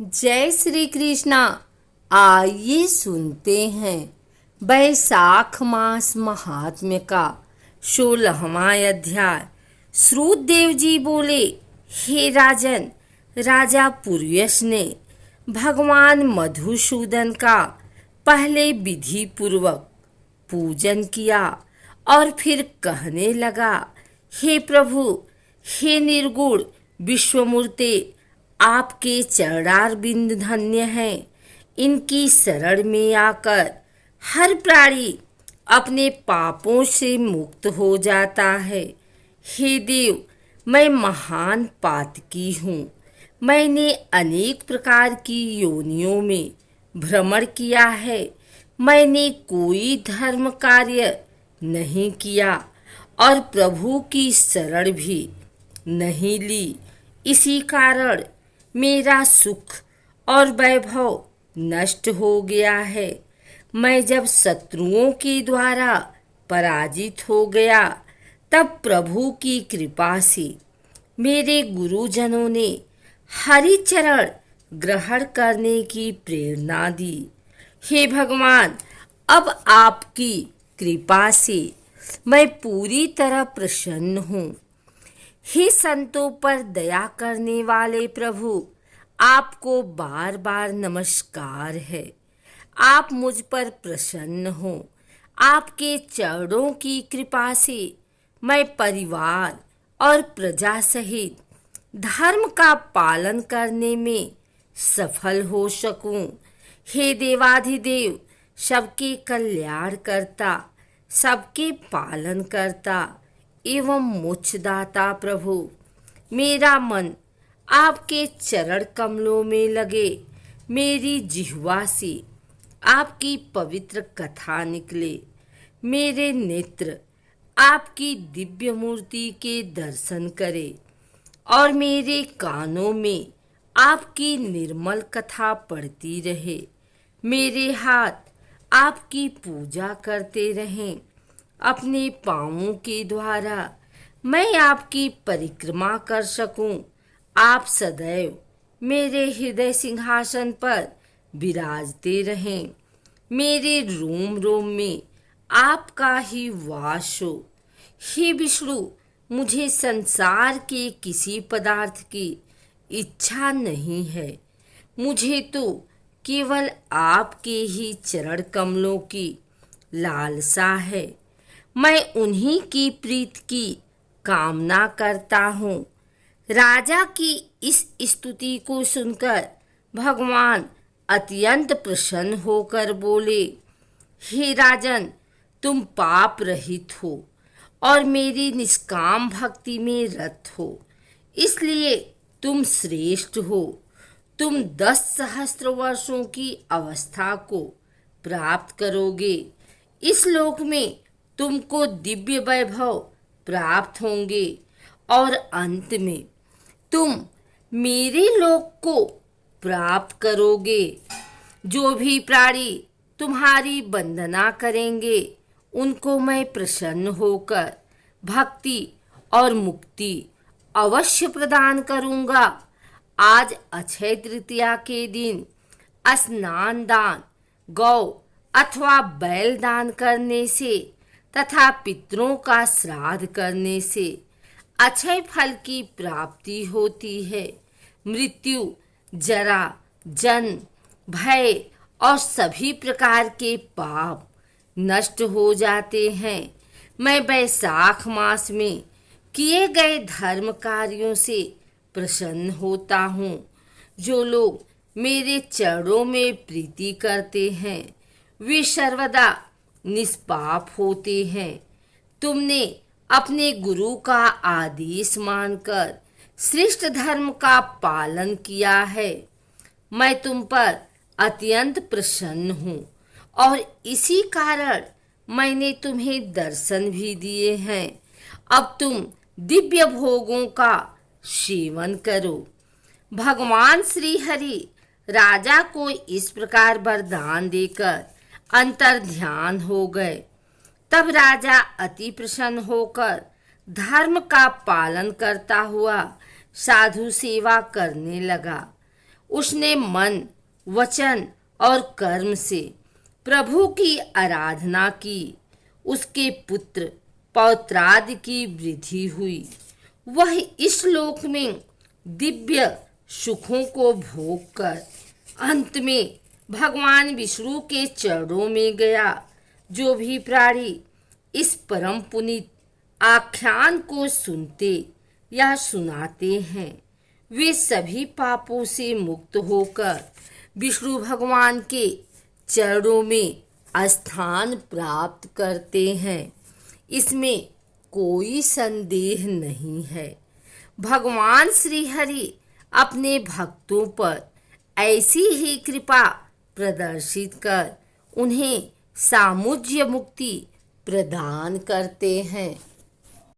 जय श्री कृष्णा। आइए सुनते हैं बैसाख मास महात्म्य का 16वां अध्याय। श्रुतदेव जी बोले, हे राजन, राजा पुरुयश ने भगवान मधुसूदन का पहले विधि पूर्वक पूजन किया और फिर कहने लगा, हे प्रभु, हे निर्गुण विश्वमूर्ते, आपके चरणार बिंद धन्य हैं। इनकी शरण में आकर हर प्राणी अपने पापों से मुक्त हो जाता है। हे देव, मैं महान पातकी हूँ। मैंने अनेक प्रकार की योनियों में भ्रमण किया है। मैंने कोई धर्म कार्य नहीं किया और प्रभु की शरण भी नहीं ली। इसी कारण मेरा सुख और वैभव नष्ट हो गया है। मैं जब शत्रुओं के द्वारा पराजित हो गया, तब प्रभु की कृपा से मेरे गुरुजनों ने हरि चरण ग्रहण करने की प्रेरणा दी। हे भगवान, अब आपकी कृपा से मैं पूरी तरह प्रसन्न हूँ। हे संतों पर दया करने वाले प्रभु, आपको बार बार नमस्कार है। आप मुझ पर प्रसन्न हो। आपके चरणों की कृपा से मैं परिवार और प्रजा सहित धर्म का पालन करने में सफल हो सकूं। हे देवाधिदेव, सबके कल्याण करता, सबके पालन करता एवं मोक्षदाता प्रभु, मेरा मन आपके चरण कमलों में लगे। मेरी जिह्वा से आपकी पवित्र कथा निकले। मेरे नेत्र आपकी दिव्य मूर्ति के दर्शन करे और मेरे कानों में आपकी निर्मल कथा पढ़ती रहे। मेरे हाथ आपकी पूजा करते रहें। अपने पांवों के द्वारा मैं आपकी परिक्रमा कर सकूं। आप सदैव मेरे हृदय सिंहासन पर विराजते रहें। मेरे रोम रोम में आपका ही वास हो। हे विष्णु, मुझे संसार के किसी पदार्थ की इच्छा नहीं है। मुझे तो केवल आपके ही चरण कमलों की लालसा है। मैं उन्हीं की प्रीत की कामना करता हूँ। राजा की इस स्तुति को सुनकर भगवान अत्यंत प्रसन्न होकर बोले, हे राजन, तुम पाप रहित हो और मेरी निष्काम भक्ति में रत हो, इसलिए तुम श्रेष्ठ हो। तुम 10 सहस्त्र वर्षों की अवस्था को प्राप्त करोगे। इस लोक में तुमको दिव्य वैभव प्राप्त होंगे और अंत में तुम मेरे लोक को प्राप्त करोगे। जो भी प्राणी तुम्हारी वंदना करेंगे, उनको मैं प्रसन्न होकर भक्ति और मुक्ति अवश्य प्रदान करूंगा। आज अक्षय तृतीया के दिन स्नान दान, गौ अथवा बैल दान करने से तथा पितरों का श्राद्ध करने से अक्षय फल की प्राप्ति होती है। मृत्यु, जरा, जन्म, भय और सभी प्रकार के पाप नष्ट हो जाते हैं। मैं वैशाख मास में किए गए धर्म कार्यों से प्रसन्न होता हूँ। जो लोग मेरे चरणों में प्रीति करते हैं, वे सर्वदा निष्पाप होते हैं। तुमने अपने गुरु का आदेश मानकर श्रेष्ठ धर्म का पालन किया है। मैं तुम पर अत्यंत प्रसन्न हूँ और इसी कारण मैंने तुम्हें दर्शन भी दिए हैं। अब तुम दिव्य भोगों का सेवन करो। भगवान श्री हरि राजा को इस प्रकार वरदान देकर अंतर ध्यान हो गए। तब राजा अति प्रसन्न होकर धर्म का पालन करता हुआ साधु सेवा करने लगा। उसने मन, वचन और कर्म से प्रभु की आराधना की। उसके पुत्र पौत्रादि की वृद्धि हुई। वह इस लोक में दिव्य सुखों को भोग कर अंत में भगवान विष्णु के चरणों में गया। जो भी प्राणी इस परम पुनीत आख्यान को सुनते या सुनाते हैं, वे सभी पापों से मुक्त होकर विष्णु भगवान के चरणों में स्थान प्राप्त करते हैं। इसमें कोई संदेह नहीं है। भगवान श्री हरि अपने भक्तों पर ऐसी ही कृपा प्रदर्शित कर उन्हें सामुज्य मुक्ति प्रदान करते हैं।